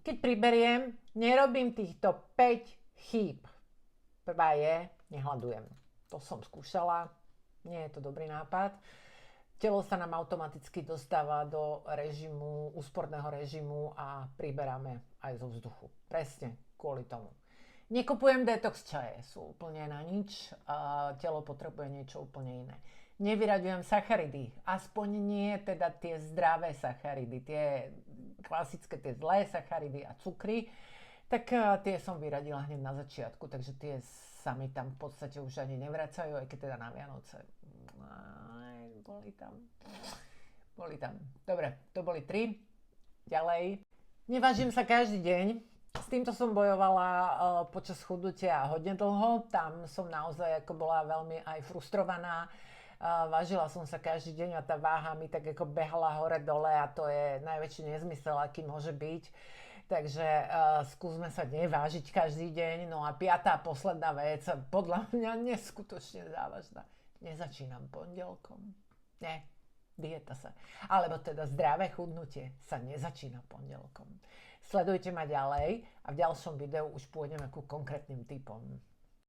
Keď priberiem, nerobím týchto 5 chýb. Prvá je, nehľadujem. To som skúšala, nie je to dobrý nápad. Telo sa nám automaticky dostáva do režimu, úsporného režimu a priberáme aj zo vzduchu. Presne kvôli tomu. Nekupujem detox čaje, sú úplne na nič. Telo potrebuje niečo úplne iné. Nevyraďujem sacharidy, aspoň nie teda tie zdravé sacharidy, tie klasické, tie zlé sacharidy a cukry, tak tie som vyradila hneď na začiatku, takže tie sa mi tam v podstate už ani nevracajú, aj keď teda na Vianoce. Boli tam. Dobre, to boli 3. Ďalej. Nevážim sa každý deň. S týmto som bojovala počas chudnutia hodne dlho. Tam som naozaj ako bola veľmi aj frustrovaná. Vážila som sa každý deň a tá váha mi tak ako behala hore-dole a to je najväčší nezmysel, aký môže byť. Takže skúsme sa nevážiť každý deň. No a 5. posledná vec, podľa mňa neskutočne závažná. Nezačínam pondelkom. Nie, dieta sa. Alebo teda zdravé chudnutie sa nezačína pondelkom. Sledujte ma ďalej a v ďalšom videu už pôjdeme ku konkrétnym typom.